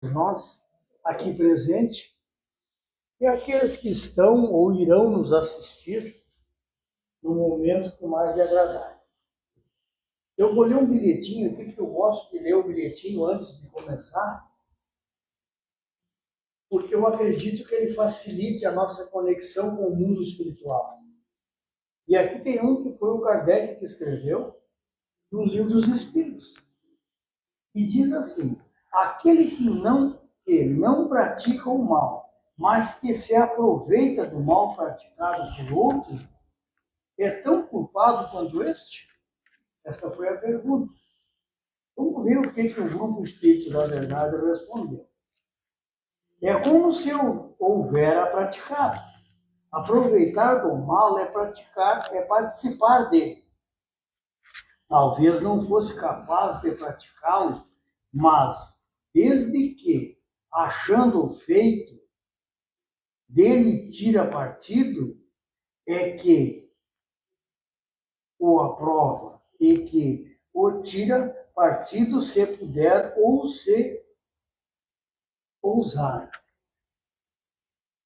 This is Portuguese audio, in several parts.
nós aqui presentes e aqueles que estão ou irão nos assistir no momento que mais lhe agradar. Eu vou ler um bilhetinho aqui, que eu gosto de ler o bilhetinho antes de começar, porque eu acredito que ele facilite a nossa conexão com o mundo espiritual. E aqui tem um que foi o Kardec que escreveu no Livro dos Espíritos. E diz assim: aquele que não pratica o mal, mas que se aproveita do mal praticado por outro, é tão culpado quanto este? Essa foi a pergunta. Vamos ver o que o Grupo Espírito da Verdade respondeu. É como se eu houvera praticado. Aproveitar do mal é praticar, é participar dele. Talvez não fosse capaz de praticá-lo, mas desde que, achando o feito, dele tira partido, é que o aprova e que o tira partido se puder ou se ousar.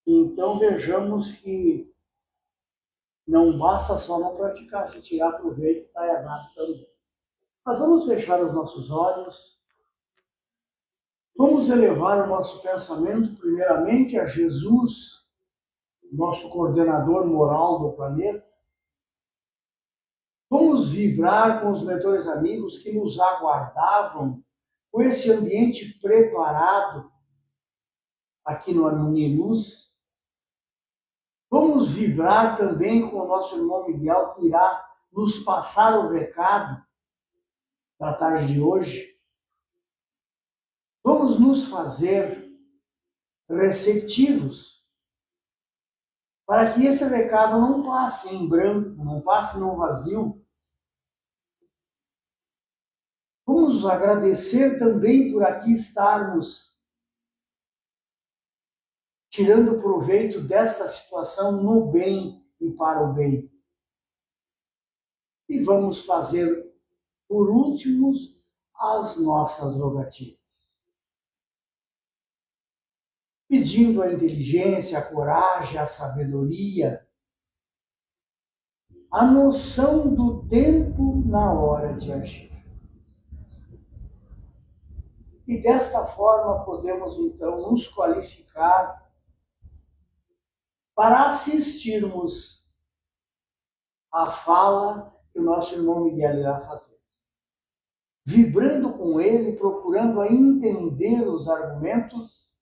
Então vejamos que não basta só não praticar, se tirar proveito está errado também. Mas vamos fechar os nossos olhos, vamos elevar o nosso pensamento primeiramente a Jesus, nosso coordenador moral do planeta. Vamos vibrar com os mentores amigos que nos aguardavam, com esse ambiente preparado aqui no Harmonia e Luz. Vamos vibrar também com o nosso irmão Miguel, que irá nos passar o recado da tarde de hoje. Vamos nos fazer receptivos para que esse recado não passe em branco, não passe no vazio. Vamos agradecer também por aqui estarmos tirando proveito desta situação no bem e para o bem. E vamos fazer, por último, as nossas rogativas. Pedindo a inteligência, a coragem, a sabedoria, a noção do tempo na hora de agir. E desta forma podemos então nos qualificar para assistirmos à fala que o nosso irmão Miguel irá fazer. Vibrando com ele, procurando a entender os argumentos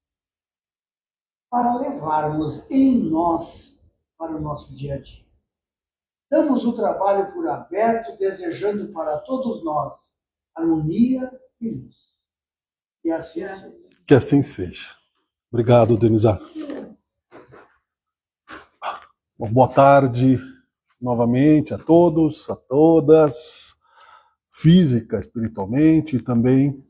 para levarmos em nós para o nosso dia a dia. Damos o trabalho por aberto, desejando para todos nós harmonia e luz. E assim seja. Que assim seja. Obrigado, Denizar. Boa tarde novamente a todos, a todas, física, espiritualmente, e também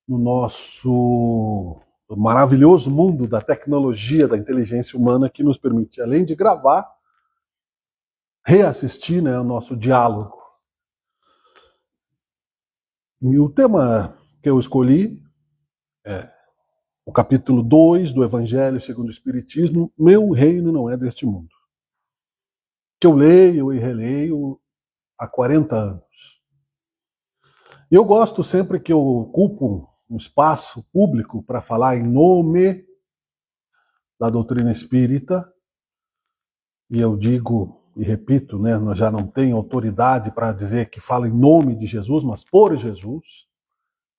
no nosso maravilhoso mundo da tecnologia, da inteligência humana, que nos permite, além de gravar, reassistir, o nosso diálogo. E o tema que eu escolhi é o capítulo 2 do Evangelho segundo o Espiritismo, Meu Reino Não É Deste Mundo, que eu leio e releio há 40 anos. E eu gosto sempre que eu ocupo um espaço público para falar em nome da doutrina espírita, e eu digo e repito, nós já não tenho autoridade para dizer que fala em nome de Jesus, mas por Jesus,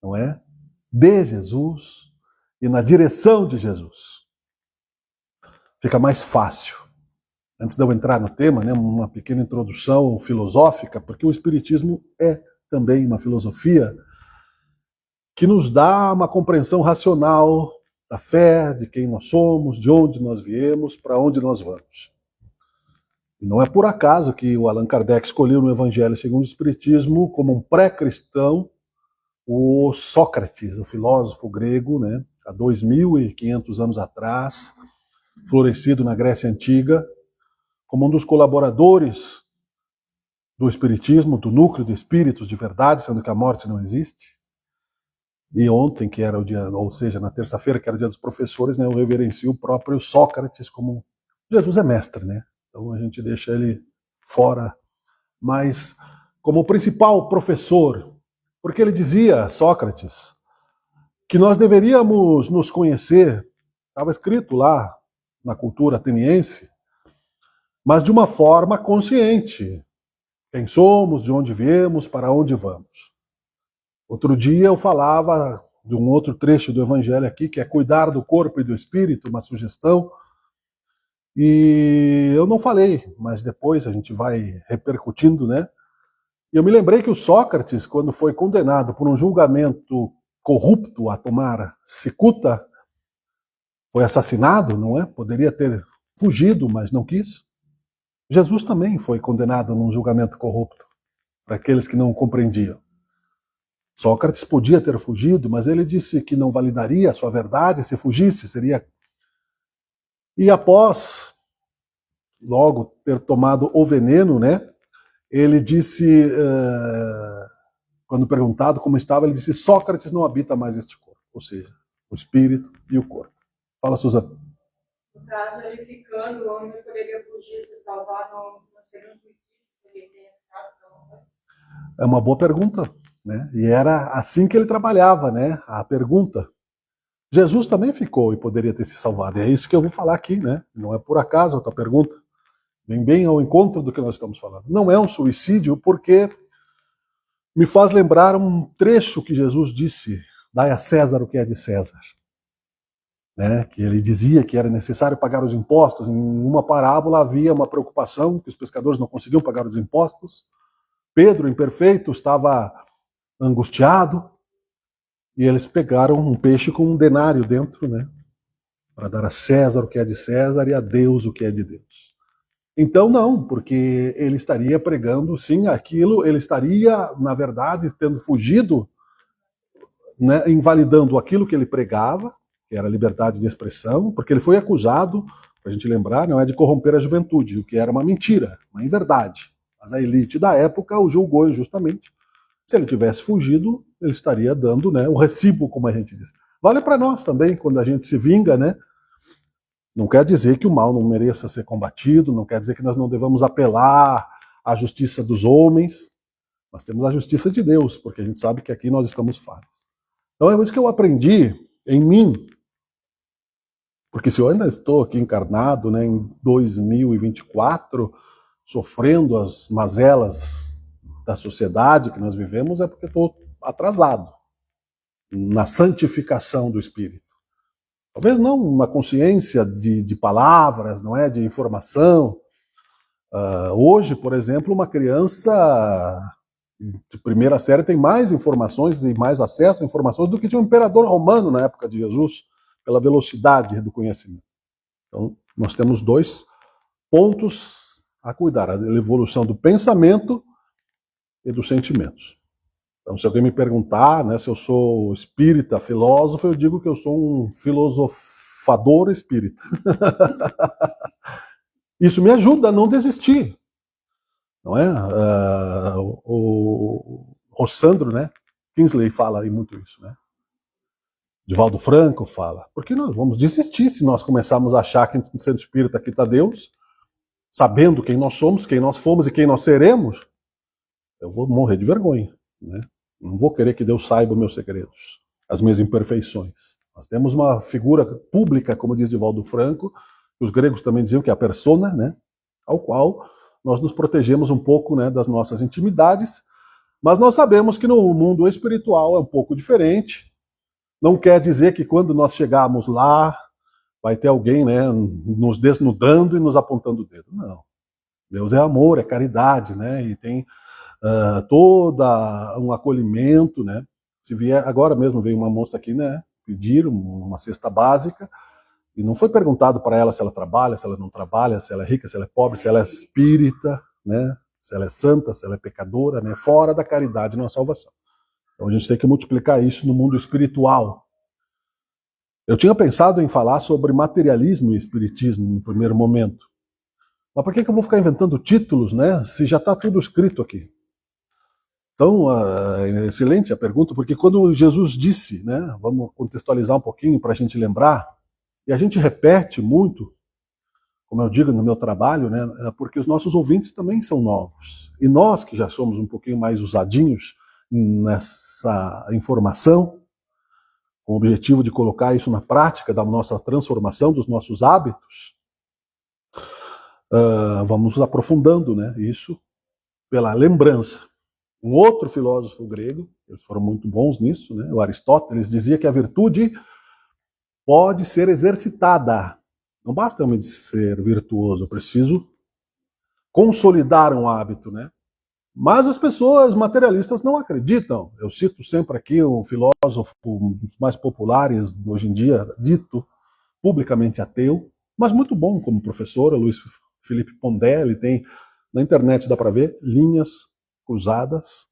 não é? De Jesus e na direção de Jesus. Fica mais fácil. Antes de eu entrar no tema, uma pequena introdução filosófica, porque o Espiritismo é também uma filosofia que nos dá uma compreensão racional da fé, de quem nós somos, de onde nós viemos, para onde nós vamos. E não é por acaso que o Allan Kardec escolheu no Evangelho segundo o Espiritismo como um pré-cristão o Sócrates, o filósofo grego, há 2.500 anos atrás, florescido na Grécia Antiga, como um dos colaboradores do Espiritismo, do núcleo de espíritos de verdade, sendo que a morte não existe. E ontem, que era o dia, ou seja, na terça-feira, que era o dia dos professores, né, eu reverencio o próprio Sócrates como Jesus é mestre, né? Então a gente deixa ele fora, mas como principal professor, porque ele dizia, Sócrates, que nós deveríamos nos conhecer, estava escrito lá na cultura ateniense, mas de uma forma consciente. Quem somos, de onde viemos, para onde vamos. Outro dia eu falava de um outro trecho do Evangelho aqui, que é cuidar do corpo e do espírito, uma sugestão, e eu não falei, mas depois a gente vai repercutindo, né? E eu me lembrei que o Sócrates, quando foi condenado por um julgamento corrupto a tomar cicuta, foi assassinado, não é? Poderia ter fugido, mas não quis. Jesus também foi condenado num julgamento corrupto, para aqueles que não compreendiam. Sócrates podia ter fugido, mas ele disse que não validaria a sua verdade se fugisse, seria... E após, logo, ter tomado o veneno, né, ele disse, quando perguntado como estava, ele disse, Sócrates não habita mais este corpo, ou seja, o espírito e o corpo. Fala, Suzana. No caso, ele ficando, o homem poderia fugir, se salvar, não seria um suicídio que ele tenha ficado. É uma boa pergunta, né? E era assim que ele trabalhava, né? A pergunta. Jesus também ficou e poderia ter se salvado. E é isso que eu vou falar aqui, né? Não é por acaso a tua pergunta. Vem bem ao encontro do que nós estamos falando. Não é um suicídio porque me faz lembrar um trecho que Jesus disse, dai a César o que é de César. Né? Que ele dizia que era necessário pagar os impostos. Em uma parábola havia uma preocupação que os pescadores não conseguiam pagar os impostos. Pedro, imperfeito, estava angustiado e eles pegaram um peixe com um denário dentro, né? Para dar a César o que é de César e a Deus o que é de Deus. Então não, porque ele estaria pregando, sim, aquilo, ele estaria, na verdade, tendo fugido, né, invalidando aquilo que ele pregava, que era a liberdade de expressão, porque ele foi acusado, para a gente lembrar, não é de corromper a juventude, o que era uma mentira, uma inverdade. Mas a elite da época o julgou injustamente. Se ele tivesse fugido, ele estaria dando, né, o recibo, como a gente diz. Vale para nós também, quando a gente se vinga, né? Não quer dizer que o mal não mereça ser combatido, não quer dizer que nós não devamos apelar à justiça dos homens, nós temos a justiça de Deus, porque a gente sabe que aqui nós estamos falhos. Então é isso que eu aprendi em mim, porque se eu ainda estou aqui encarnado, né, em 2024, sofrendo as mazelas da sociedade que nós vivemos, é porque estou atrasado na santificação do espírito. Talvez não uma consciência de palavras, não é, de informação. Hoje, por exemplo, uma criança de primeira série tem mais informações e mais acesso a informações do que tinha um imperador romano na época de Jesus, pela velocidade do conhecimento. Então, nós temos dois pontos a cuidar, a evolução do pensamento e dos sentimentos. Então, se alguém me perguntar, né, se eu sou espírita, filósofo, eu digo que eu sou um filosofador espírita. Isso me ajuda a não desistir. Não é? O Rossandro, né, Kingsley fala aí muito isso, né? Divaldo Franco fala. Porque nós vamos desistir se nós começarmos a achar que no centro espírita aqui está Deus, sabendo quem nós somos, quem nós fomos e quem nós seremos, eu vou morrer de vergonha, né? Não vou querer que Deus saiba os meus segredos, as minhas imperfeições. Nós temos uma figura pública, como diz Divaldo Franco, que os gregos também diziam que é a persona, né, ao qual nós nos protegemos um pouco, né, das nossas intimidades, mas nós sabemos que no mundo espiritual é um pouco diferente. Não quer dizer que quando nós chegarmos lá, vai ter alguém, né, nos desnudando e nos apontando o dedo. Não. Deus é amor, é caridade, né, e tem toda um acolhimento, né? Se vier, agora mesmo veio uma moça aqui, né, pedir uma cesta básica, e não foi perguntado para ela se ela trabalha, se ela não trabalha, se ela é rica, se ela é pobre, se ela é espírita, né, se ela é santa, se ela é pecadora, né, fora da caridade não há salvação. Então a gente tem que multiplicar isso no mundo espiritual. Eu tinha pensado em falar sobre materialismo e espiritismo no primeiro momento. Mas por que eu vou ficar inventando títulos, né, se já está tudo escrito aqui? Então, é excelente a pergunta, porque quando Jesus disse, né, vamos contextualizar um pouquinho para a gente lembrar, e a gente repete muito, como eu digo no meu trabalho, né, porque os nossos ouvintes também são novos. E nós, que já somos um pouquinho mais usadinhos nessa informação, com o objetivo de colocar isso na prática da nossa transformação, dos nossos hábitos, vamos aprofundando, né, isso pela lembrança. Um outro filósofo grego, eles foram muito bons nisso, né, o Aristóteles, dizia que a virtude pode ser exercitada. Não basta eu ser virtuoso, eu preciso consolidar um hábito, né? Mas as pessoas materialistas não acreditam. Eu cito sempre aqui um filósofo, um dos mais populares hoje em dia, dito publicamente ateu, mas muito bom como professor, Luiz Felipe Pondé. Ele tem, na internet dá para ver, Linhas Cruzadas.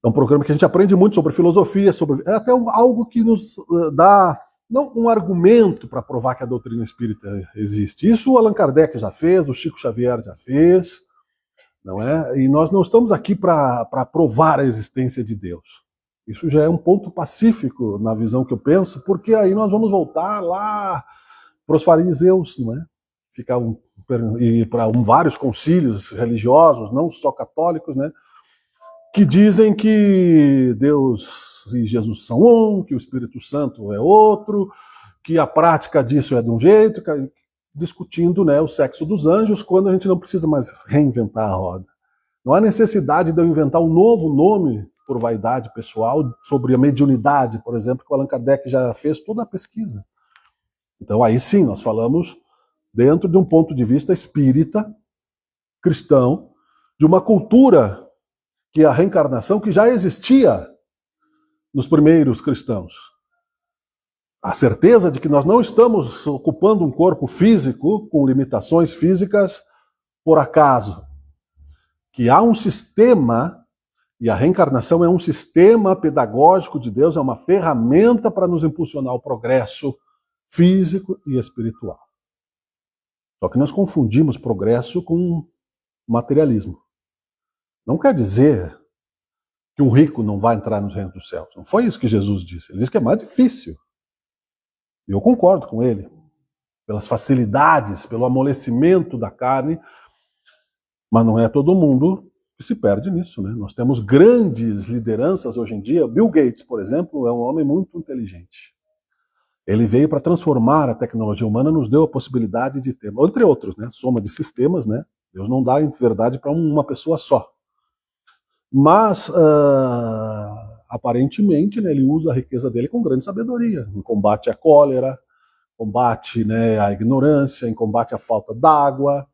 É um programa que a gente aprende muito sobre filosofia, é até algo que nos dá, não um argumento para provar que a doutrina espírita existe. Isso o Allan Kardec já fez, o Chico Xavier já fez, não é? E nós não estamos aqui para provar a existência de Deus. Isso já é um ponto pacífico na visão que eu penso, porque aí nós vamos voltar lá para os fariseus, não é? Ficavam e para vários concílios religiosos, não só católicos, né? Que dizem que Deus e Jesus são um, que o Espírito Santo é outro, que a prática disso é de um jeito, discutindo, né, o sexo dos anjos, quando a gente não precisa mais reinventar a roda. Não há necessidade de eu inventar um novo nome por vaidade pessoal sobre a mediunidade, por exemplo, que o Allan Kardec já fez toda a pesquisa. Então aí sim, nós falamos dentro de um ponto de vista espírita, cristão, de uma cultura que é a reencarnação que já existia nos primeiros cristãos. A certeza de que nós não estamos ocupando um corpo físico com limitações físicas por acaso. Que há um sistema, e a reencarnação é um sistema pedagógico de Deus, é uma ferramenta para nos impulsionar ao progresso físico e espiritual. Só que nós confundimos progresso com materialismo. Não quer dizer que um rico não vai entrar nos reinos dos céus. Não foi isso que Jesus disse. Ele disse que é mais difícil. E eu concordo com ele. Pelas facilidades, pelo amolecimento da carne. Mas não é todo mundo que se perde nisso, né? Nós temos grandes lideranças hoje em dia. Bill Gates, por exemplo, é um homem muito inteligente. Ele veio para transformar a tecnologia humana, nos deu a possibilidade de ter, entre outros, né? Soma de sistemas, né? Deus não dá, em verdade, para uma pessoa só. Mas, aparentemente, né, ele usa a riqueza dele com grande sabedoria, em combate à cólera, combate, né, à ignorância, em combate à falta d'água.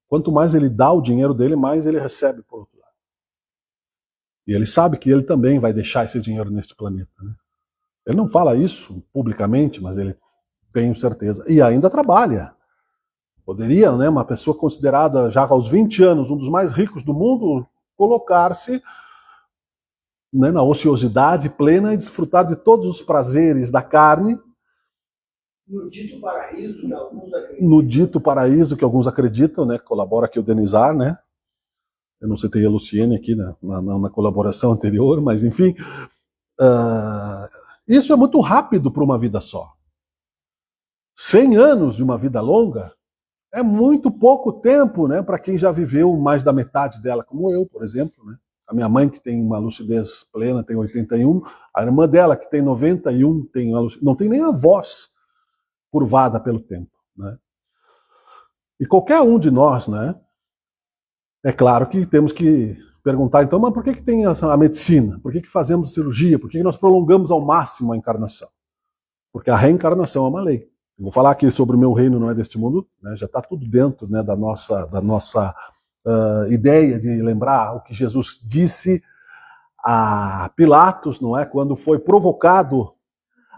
Quanto mais ele dá o dinheiro dele, mais ele recebe por outro lado. E ele sabe que ele também vai deixar esse dinheiro neste planeta, né? Ele não fala isso publicamente, mas ele tem certeza. E ainda trabalha. Poderia, né, uma pessoa considerada já aos 20 anos um dos mais ricos do mundo, colocar-se, né, na ociosidade plena e desfrutar de todos os prazeres da carne. No dito paraíso, que alguns acreditam. No dito paraíso, que alguns acreditam, né? Colabora aqui o Denizar, né? Eu não citei a Luciene aqui na colaboração anterior, mas enfim. Isso é muito rápido para uma vida só. 100 anos de uma vida longa é muito pouco tempo, né, para quem já viveu mais da metade dela, como eu, por exemplo, né? A minha mãe, que tem uma lucidez plena, tem 81, a irmã dela, que tem 91, tem não tem nem a voz curvada pelo tempo, né? E qualquer um de nós, né, é claro que temos que perguntar, então, mas por que tem a medicina? Por que fazemos cirurgia? Por que nós prolongamos ao máximo a encarnação? Porque a reencarnação é uma lei. Eu vou falar aqui sobre o meu reino não é deste mundo, né, já está tudo dentro, né, da nossa ideia de lembrar o que Jesus disse a Pilatos, não é, quando foi provocado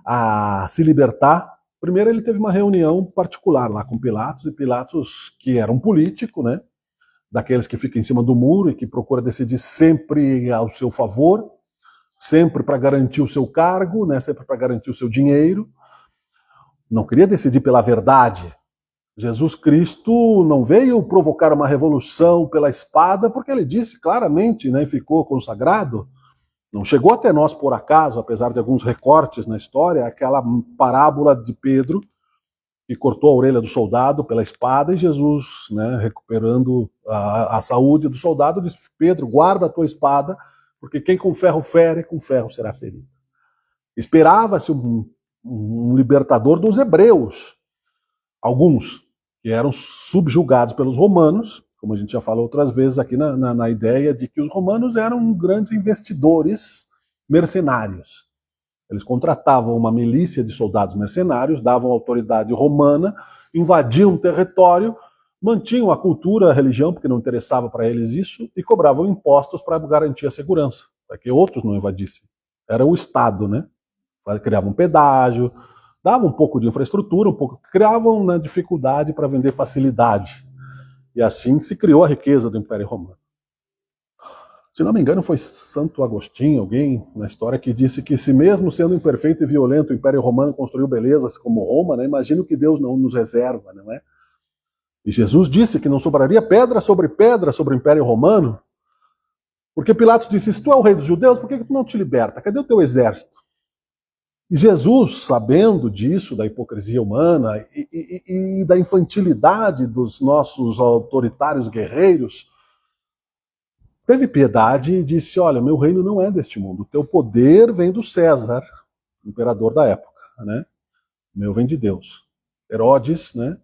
a se libertar. Primeiro ele teve uma reunião particular lá com Pilatos, e Pilatos, que era um político, né, daqueles que ficam em cima do muro e que procura decidir sempre ao seu favor, sempre para garantir o seu cargo, né, sempre para garantir o seu dinheiro. Não queria decidir pela verdade, Jesus Cristo não veio provocar uma revolução pela espada, porque ele disse claramente, né, ficou consagrado, não chegou até nós por acaso, apesar de alguns recortes na história, aquela parábola de Pedro, que cortou a orelha do soldado pela espada, e Jesus, né, recuperando a saúde do soldado, disse: Pedro, guarda a tua espada, porque quem com ferro fere, com ferro será ferido. Esperava-se um libertador dos hebreus, alguns que eram subjugados pelos romanos, como a gente já falou outras vezes aqui na ideia de que os romanos eram grandes investidores mercenários. Eles contratavam uma milícia de soldados mercenários, davam autoridade romana, invadiam o território, mantinham a cultura, a religião, porque não interessava para eles isso, e cobravam impostos para garantir a segurança, para que outros não invadissem. Era o Estado, né? Criavam pedágio, davam um pouco de infraestrutura, criavam, né, dificuldade para vender facilidade. E assim se criou a riqueza do Império Romano. Se não me engano, foi Santo Agostinho, alguém na história, que disse que se mesmo sendo imperfeito e violento o Império Romano construiu belezas como Roma, né, imagina o que Deus não nos reserva, não é? E Jesus disse que não sobraria pedra sobre o Império Romano, porque Pilatos disse: se tu é o rei dos judeus, por que tu não te liberta? Cadê o teu exército? E Jesus, sabendo disso, da hipocrisia humana e da infantilidade dos nossos autoritários guerreiros, teve piedade e disse: olha, meu reino não é deste mundo, o teu poder vem do César, imperador da época, né? O meu vem de Deus. Herodes, né,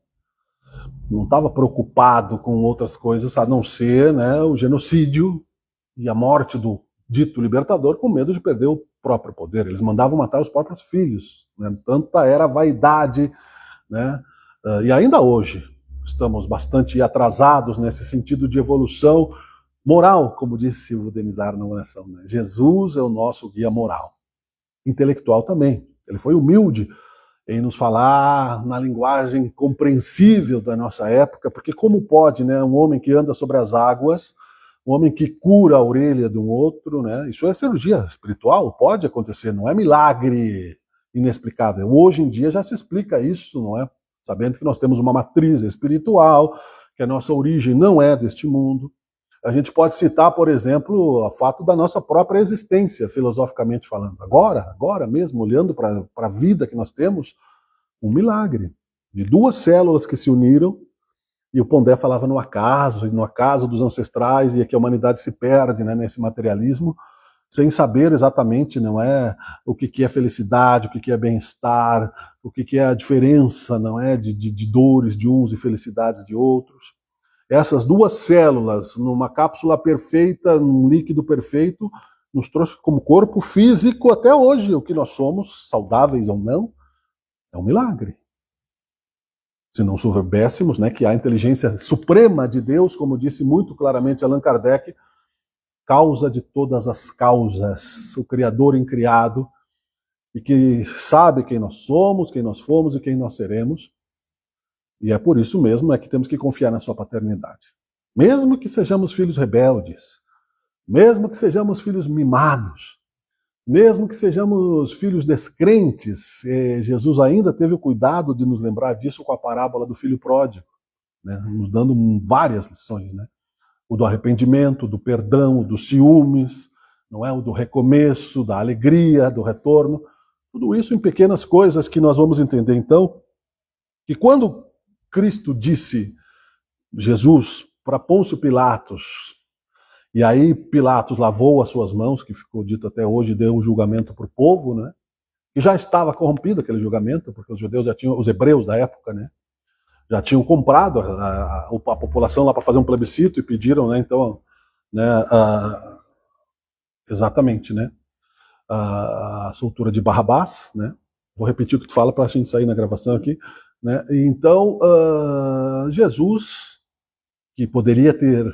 não estava preocupado com outras coisas a não ser, né, o genocídio e a morte do dito libertador, com medo de perder o próprio poder. Eles mandavam matar os próprios filhos, né? Tanta era a vaidade, né? E ainda hoje estamos bastante atrasados nesse sentido de evolução moral, como disse o Denizar na oração, né? Jesus é o nosso guia moral. Intelectual também. Ele foi humilde em nos falar na linguagem compreensível da nossa época, porque como pode, né, um homem que anda sobre as águas, um homem que cura a orelha de um outro, né? Isso é cirurgia espiritual, pode acontecer, não é milagre inexplicável. Hoje em dia já se explica isso, não é? Sabendo que nós temos uma matriz espiritual, que a nossa origem não é deste mundo. A gente pode citar, por exemplo, o fato da nossa própria existência, filosoficamente falando. Agora mesmo, olhando para a vida que nós temos, um milagre de duas células que se uniram. E o Pondé falava no acaso dos ancestrais, e que a humanidade se perde, né, nesse materialismo, sem saber exatamente, não é, o que é felicidade, o que é bem-estar, o que é a diferença, não é, de dores de uns e felicidades de outros. Essas duas células, numa cápsula perfeita, num líquido perfeito, nos trouxe como corpo físico até hoje o que nós somos, saudáveis ou não, é um milagre. Se não soubéssemos, né, que a inteligência suprema de Deus, como disse muito claramente Allan Kardec, causa de todas as causas, o Criador incriado, e que sabe quem nós somos, quem nós fomos e quem nós seremos. E é por isso mesmo que temos que confiar na sua paternidade. Mesmo que sejamos filhos rebeldes, mesmo que sejamos filhos mimados, mesmo que sejamos filhos descrentes, Jesus ainda teve o cuidado de nos lembrar disso com a parábola do filho pródigo, né? Nos dando várias lições, né? O do arrependimento, do perdão, dos ciúmes, não é? O do recomeço, da alegria, do retorno. Tudo isso em pequenas coisas que nós vamos entender, então, que quando Cristo disse, Jesus, para Pôncio Pilatos, e aí Pilatos lavou as suas mãos, que ficou dito até hoje, deu um julgamento para o povo, né? E já estava corrompido aquele julgamento, porque os judeus já tinham, os hebreus da época, né, já tinham comprado a população lá para fazer um plebiscito e pediram, né, então, né, exatamente, né, a soltura de Barrabás, né? Vou repetir o que tu fala para a gente sair na gravação aqui, né? Então, Jesus, que poderia ter,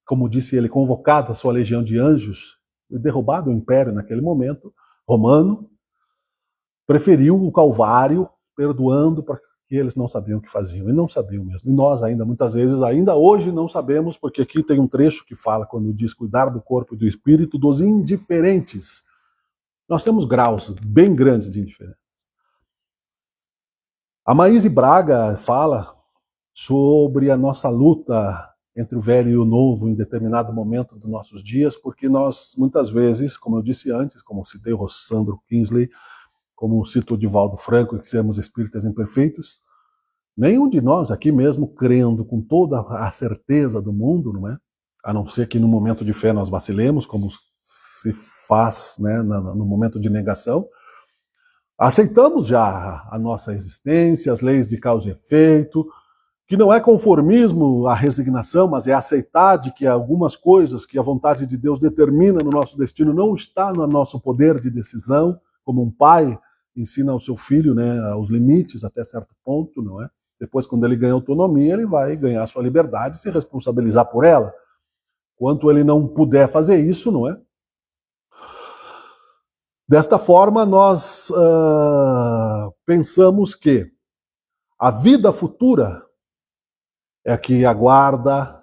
como disse ele, convocado a sua legião de anjos e derrubado o império naquele momento romano, preferiu o Calvário, perdoando porque eles não sabiam o que faziam, e não sabiam mesmo. E nós ainda, muitas vezes, ainda hoje não sabemos, porque aqui tem um trecho que fala, quando diz cuidar do corpo e do espírito dos indiferentes. Nós temos graus bem grandes de indiferença. A Maíse Braga fala sobre a nossa luta entre o velho e o novo em determinado momento dos nossos dias, porque nós, muitas vezes, como eu disse antes, como citei o Rossandro Kingsley, como cito o Divaldo Franco, que somos espíritas imperfeitos, nenhum de nós aqui mesmo crendo com toda a certeza do mundo, não é? A não ser que no momento de fé nós vacilemos, como se faz, né, no momento de negação, aceitamos já a nossa existência, as leis de causa e efeito, que não é conformismo a resignação, mas é aceitar de que algumas coisas que a vontade de Deus determina no nosso destino não está no nosso poder de decisão, como um pai ensina ao seu filho, né, os limites até certo ponto, não é? Depois, quando ele ganha autonomia, ele vai ganhar a sua liberdade e se responsabilizar por ela. Quanto ele não puder fazer isso, não é? Desta forma, nós pensamos que a vida futura é que aguarda,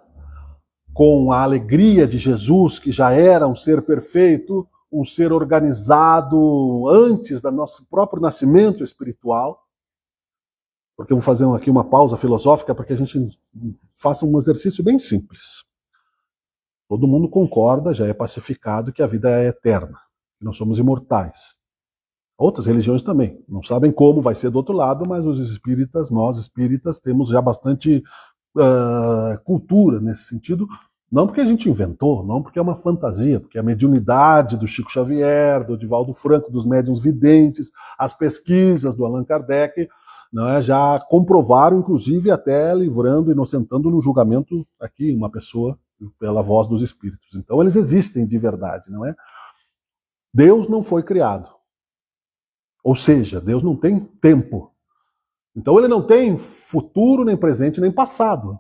com a alegria de Jesus, que já era um ser perfeito, um ser organizado antes do nosso próprio nascimento espiritual. Porque eu vou fazer aqui uma pausa filosófica para que a gente faça um exercício bem simples. Todo mundo concorda, já é pacificado, que a vida é eterna, que nós somos imortais. Outras religiões também. Não sabem como vai ser do outro lado, mas os espíritas, nós espíritas, temos já bastante cultura nesse sentido. Não porque a gente inventou, não porque é uma fantasia, porque a mediunidade do Chico Xavier, do Divaldo Franco, dos médiuns videntes, as pesquisas do Allan Kardec, não é, já comprovaram, inclusive até livrando, inocentando no julgamento aqui uma pessoa pela voz dos espíritos. Então eles existem de verdade, não é? Deus não foi criado. Ou seja, Deus não tem tempo. Então ele não tem futuro, nem presente, nem passado.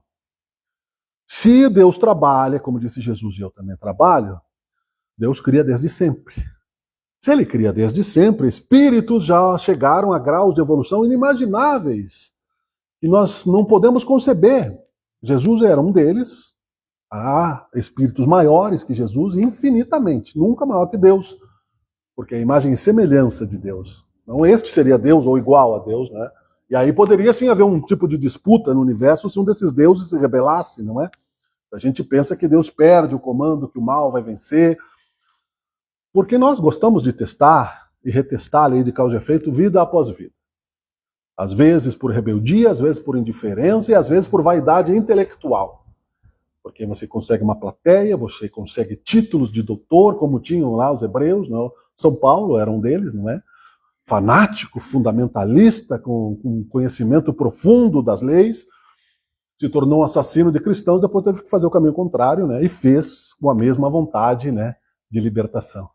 Se Deus trabalha, como disse Jesus, e eu também trabalho, Deus cria desde sempre. Se ele cria desde sempre, espíritos já chegaram a graus de evolução inimagináveis. E nós não podemos conceber. Jesus era um deles. Há espíritos maiores que Jesus, infinitamente, nunca maior que Deus. Porque é a imagem e semelhança de Deus. Não este seria Deus ou igual a Deus, né? E aí poderia sim haver um tipo de disputa no universo se um desses deuses se rebelasse, não é? A gente pensa que Deus perde o comando, que o mal vai vencer. Porque nós gostamos de testar e retestar a lei de causa e efeito vida após vida. Às vezes por rebeldia, às vezes por indiferença e às vezes por vaidade intelectual. Porque você consegue uma plateia, você consegue títulos de doutor, como tinham lá os hebreus, não? São Paulo era um deles, não é? Fanático, fundamentalista, com conhecimento profundo das leis, se tornou um assassino de cristãos, depois teve que fazer o caminho contrário, né? E fez com a mesma vontade, né, de libertação.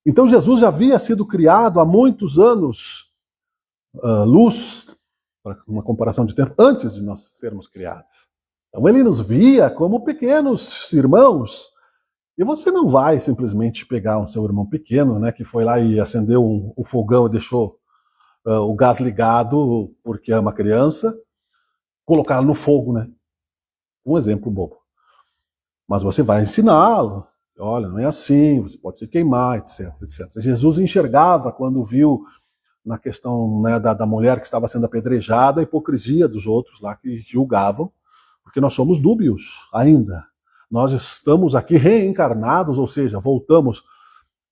Então Jesus já havia sido criado há muitos anos, luz, para uma comparação de tempo, antes de nós sermos criados. Então ele nos via como pequenos irmãos. E você não vai simplesmente pegar um seu irmão pequeno, né, que foi lá e acendeu o fogão e deixou o gás ligado porque é uma criança, colocá-lo no fogo, né? Um exemplo bobo. Mas você vai ensiná-lo. Olha, não é assim, você pode se queimar, etc, etc. Jesus enxergava, quando viu na questão, né, da mulher que estava sendo apedrejada, a hipocrisia dos outros lá que julgavam, porque nós somos dúbios ainda. Nós estamos aqui reencarnados, ou seja, voltamos.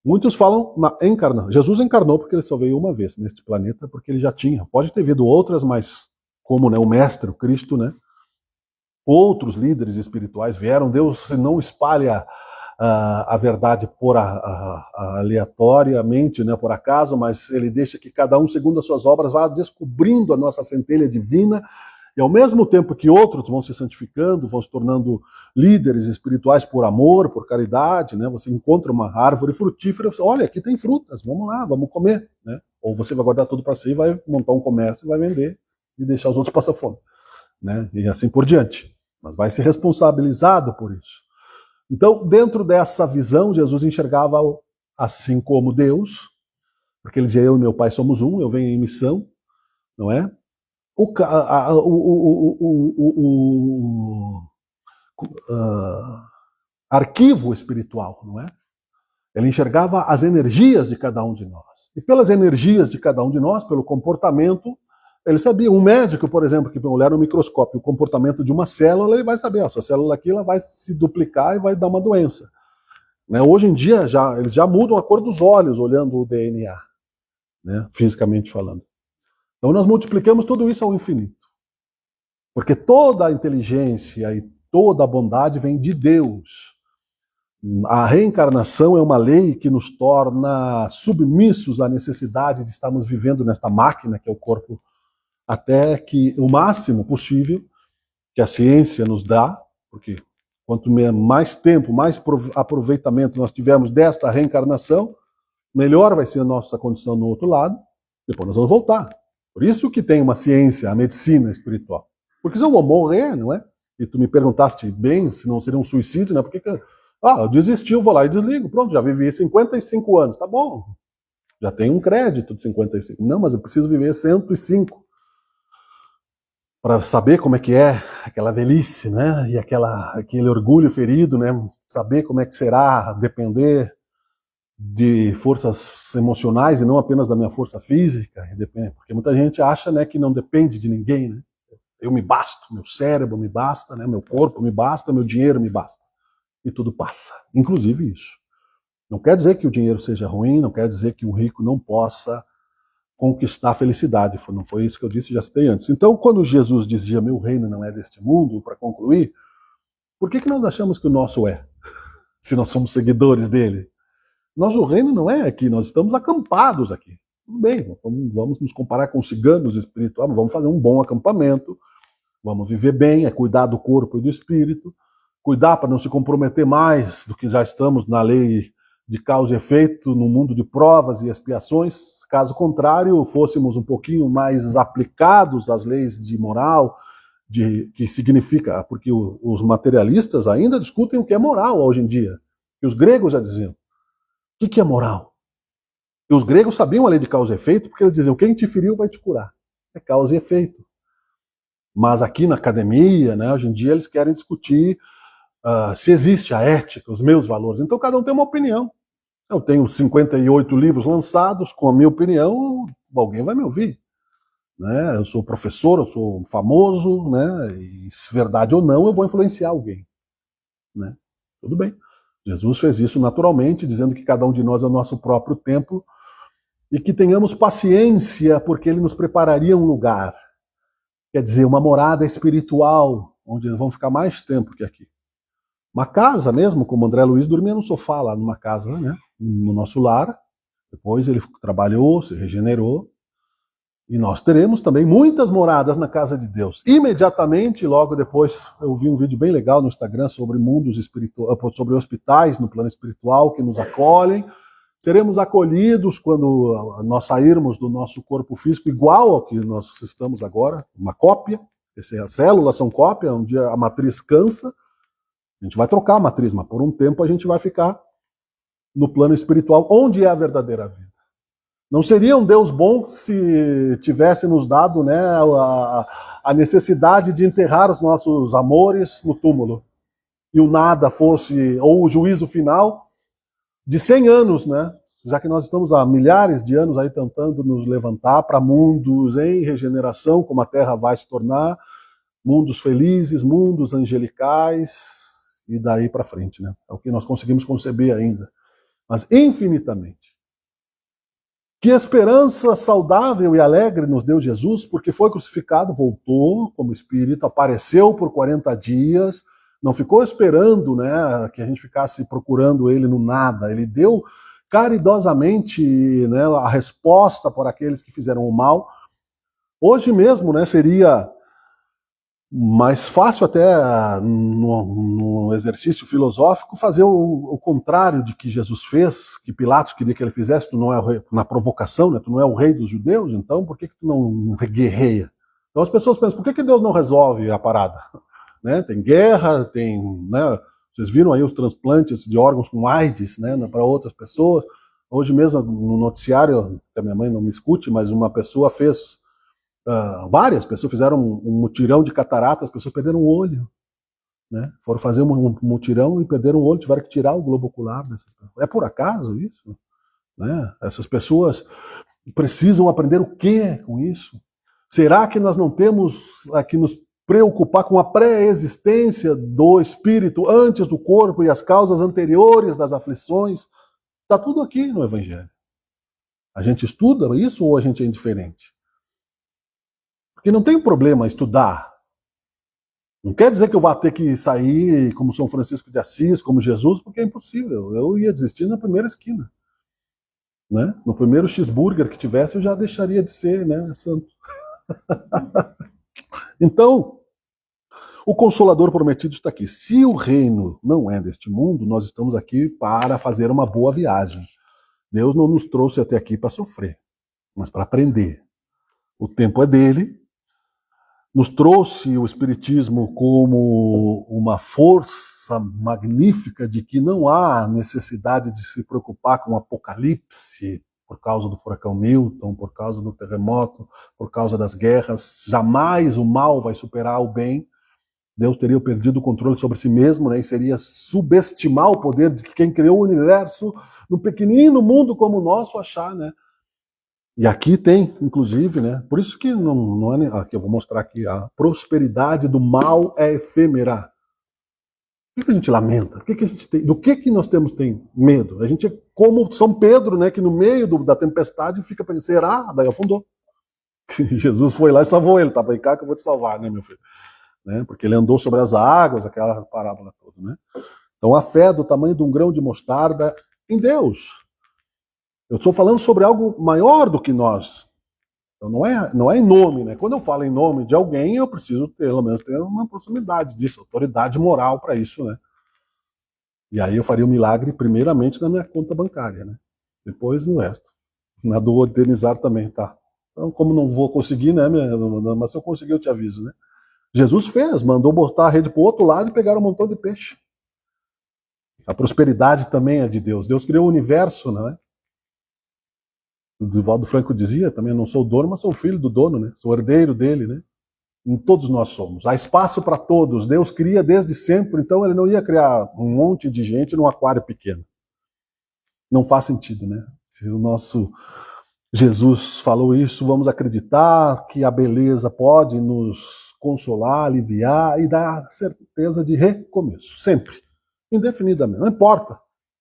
Muitos falam na encarnação. Jesus encarnou porque ele só veio uma vez neste planeta, porque ele já tinha. Pode ter havido outras, mas como, né, o Mestre, o Cristo, né, outros líderes espirituais vieram. Deus não espalha a verdade por aleatoriamente, né, por acaso, mas ele deixa que cada um, segundo as suas obras, vá descobrindo a nossa centelha divina, e ao mesmo tempo que outros vão se santificando, vão se tornando líderes espirituais por amor, por caridade, né? Você encontra uma árvore frutífera, você, olha, aqui tem frutas, vamos lá, vamos comer, né? Ou você vai guardar tudo para si, vai montar um comércio, vai vender e deixar os outros passar fome, né? E assim por diante. Mas vai ser responsabilizado por isso. Então, dentro dessa visão, Jesus enxergava assim como Deus, porque ele dizia, eu e meu Pai somos um, eu venho em missão, não é? Arquivo espiritual, não é? Ele enxergava as energias de cada um de nós. E pelas energias de cada um de nós, pelo comportamento, Ele sabia. Um médico, por exemplo, que olhar no microscópio o comportamento de uma célula, ele vai saber, essa célula aqui ela vai se duplicar e vai dar uma doença. Né? Hoje em dia, eles já mudam a cor dos olhos olhando o DNA, né? Fisicamente falando. Então nós multiplicamos tudo isso ao infinito. Porque toda a inteligência e toda a bondade vem de Deus. A reencarnação é uma lei que nos torna submissos à necessidade de estarmos vivendo nesta máquina que é o corpo, até que o máximo possível que a ciência nos dá, porque quanto mais tempo, mais aproveitamento nós tivermos desta reencarnação, melhor vai ser a nossa condição no outro lado, depois nós vamos voltar. Por isso que tem uma ciência, a medicina espiritual. Porque se eu vou morrer, não é? E tu me perguntaste bem, se não seria um suicídio, né? Por que eu desisti, eu vou lá e desligo. Pronto, já vivi 55 anos, tá bom. Já tenho um crédito de 55. Não, mas eu preciso viver 105 para saber como é que é aquela velhice, né? E aquele orgulho ferido, né? Saber como é que será, depender de forças emocionais e não apenas da minha força física, porque muita gente acha, né, que não depende de ninguém, né? Eu me basto, meu cérebro me basta, né? Meu corpo me basta, meu dinheiro me basta. E tudo passa, inclusive isso. Não quer dizer que o dinheiro seja ruim, não quer dizer que um rico não possa conquistar a felicidade. Não foi isso que eu disse, já citei antes. Então, quando Jesus dizia, meu reino não é deste mundo, para concluir, por que nós achamos que o nosso é? Se nós somos seguidores dele. Nosso reino não é aqui, nós estamos acampados aqui. Tudo bem, vamos nos comparar com ciganos espirituais, vamos fazer um bom acampamento, vamos viver bem, é cuidar do corpo e do espírito, cuidar para não se comprometer mais do que já estamos na lei de causa e efeito, no mundo de provas e expiações. Caso contrário, fôssemos um pouquinho mais aplicados às leis de moral, que significa, porque os materialistas ainda discutem o que é moral hoje em dia, e os gregos já diziam. O que é moral? E os gregos sabiam a lei de causa e efeito, porque eles diziam, quem te feriu vai te curar. É causa e efeito. Mas aqui na academia, né, hoje em dia, eles querem discutir se existe a ética, os meus valores. Então cada um tem uma opinião. Eu tenho 58 livros lançados, com a minha opinião, alguém vai me ouvir. Né? Eu sou professor, eu sou famoso, né? E se verdade ou não, eu vou influenciar alguém. Né? Tudo bem. Jesus fez isso naturalmente, dizendo que cada um de nós é o nosso próprio templo e que tenhamos paciência, porque ele nos prepararia um lugar. Quer dizer, uma morada espiritual, onde vão ficar mais tempo que aqui. Uma casa mesmo, como André Luiz dormia no sofá lá numa casa, né, no nosso lar. Depois ele trabalhou, se regenerou. E nós teremos também muitas moradas na casa de Deus. Imediatamente, logo depois, eu vi um vídeo bem legal no Instagram sobre mundos espirituais, sobre hospitais no plano espiritual que nos acolhem. Seremos acolhidos quando nós sairmos do nosso corpo físico igual ao que nós estamos agora, uma cópia. As células são cópia, um dia a matriz cansa, a gente vai trocar a matriz, mas por um tempo a gente vai ficar no plano espiritual, onde é a verdadeira vida. Não seria um Deus bom se tivesse nos dado, né, a necessidade de enterrar os nossos amores no túmulo. E o nada fosse, ou o juízo final de 100 anos, né? Já que nós estamos há milhares de anos aí tentando nos levantar para mundos em regeneração, como a Terra vai se tornar, mundos felizes, mundos angelicais, e daí para frente, né? É o que nós conseguimos conceber ainda. Mas infinitamente. Que esperança saudável e alegre nos deu Jesus, porque foi crucificado, voltou como espírito, apareceu por 40 dias, não ficou esperando, né, que a gente ficasse procurando ele no nada. Ele deu caridosamente, né, a resposta para aqueles que fizeram o mal. Hoje mesmo, né, seria mais fácil até no exercício filosófico fazer o contrário de que Jesus fez, que Pilatos queria que ele fizesse. Tu não é o rei, na provocação, né? Tu não é o rei dos judeus, então por que tu não guerreia? Então as pessoas pensam, por que Deus não resolve a parada? Né? Tem guerra, tem, né? Vocês viram aí os transplantes de órgãos com AIDS, né, para outras pessoas. Hoje mesmo no noticiário, que a minha mãe não me escute, mas uma pessoa fez várias pessoas fizeram um mutirão de catarata, as pessoas perderam o olho, né? Foram fazer um mutirão e perderam o olho, tiveram que tirar o globo ocular dessas pessoas. É por acaso isso? Né? Essas pessoas precisam aprender o que com isso? Será que nós não temos que nos preocupar com a pré-existência do espírito antes do corpo e as causas anteriores das aflições? Está tudo aqui no Evangelho. A gente estuda isso ou a gente é indiferente? Porque não tem problema estudar. Não quer dizer que eu vá ter que sair como São Francisco de Assis, como Jesus, porque é impossível. Eu ia desistir na primeira esquina. Né? No primeiro cheeseburger que tivesse, eu já deixaria de ser, né, santo. Então, o Consolador prometido está aqui. Se o reino não é deste mundo, nós estamos aqui para fazer uma boa viagem. Deus não nos trouxe até aqui para sofrer, mas para aprender. O tempo é dele. Nos trouxe o Espiritismo como uma força magnífica de que não há necessidade de se preocupar com o apocalipse por causa do furacão Milton, por causa do terremoto, por causa das guerras. Jamais o mal vai superar o bem. Deus teria perdido o controle sobre si mesmo, né, e seria subestimar o poder de quem criou o universo num pequenino mundo como o nosso achar, né? E aqui tem, inclusive, né? Por isso que não é nem. Aqui eu vou mostrar aqui, a prosperidade do mal é efêmera. Por que a gente lamenta? Por que a gente tem, do que nós tem medo? A gente é como São Pedro, né? Que no meio da tempestade fica pensando, será? Daí afundou. Jesus foi lá e salvou ele, tá? Vem cá que eu vou te salvar, né, meu filho? Né? Porque ele andou sobre as águas, aquela parábola toda, né? Então a fé do tamanho de um grão de mostarda em Deus. Eu estou falando sobre algo maior do que nós. Então não é em nome, né? Quando eu falo em nome de alguém, eu preciso pelo menos ter uma proximidade disso, autoridade moral para isso, né? E aí eu faria o milagre primeiramente na minha conta bancária, né? Depois no resto. Na do organizar também, tá? Então, como não vou conseguir, né? Mas se eu conseguir, eu te aviso, né? Jesus fez, mandou botar a rede para o outro lado e pegar um montão de peixe. A prosperidade também é de Deus. Deus criou o universo, não é? O Divaldo Franco dizia, também não sou o dono, mas sou o filho do dono, né? Sou herdeiro dele, né? E todos nós somos. Há espaço para todos. Deus cria desde sempre, então ele não ia criar um monte de gente num aquário pequeno. Não faz sentido, né? Se o nosso Jesus falou isso, vamos acreditar que a beleza pode nos consolar, aliviar e dar certeza de recomeço, sempre, indefinidamente, não importa,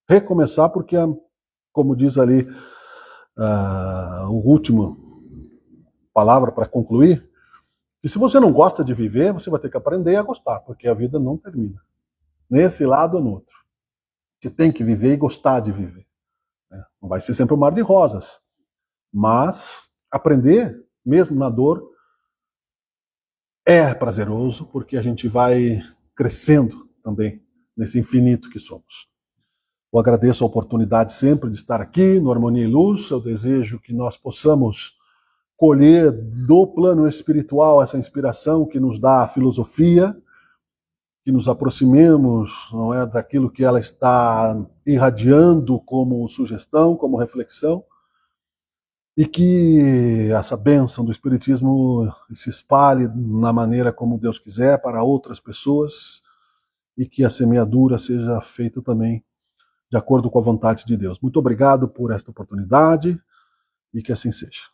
recomeçar porque, como diz ali a última palavra para concluir, que se você não gosta de viver, você vai ter que aprender a gostar, porque a vida não termina, nesse lado ou no outro. Você tem que viver e gostar de viver. Não vai ser sempre um mar de rosas, mas aprender, mesmo na dor, é prazeroso, porque a gente vai crescendo também nesse infinito que somos. Eu agradeço a oportunidade sempre de estar aqui no Harmonia e Luz. Eu desejo que nós possamos colher do plano espiritual essa inspiração que nos dá a filosofia, que nos aproximemos, não é, daquilo que ela está irradiando como sugestão, como reflexão, e que essa bênção do Espiritismo se espalhe na maneira como Deus quiser para outras pessoas e que a semeadura seja feita também de acordo com a vontade de Deus. Muito obrigado por esta oportunidade e que assim seja.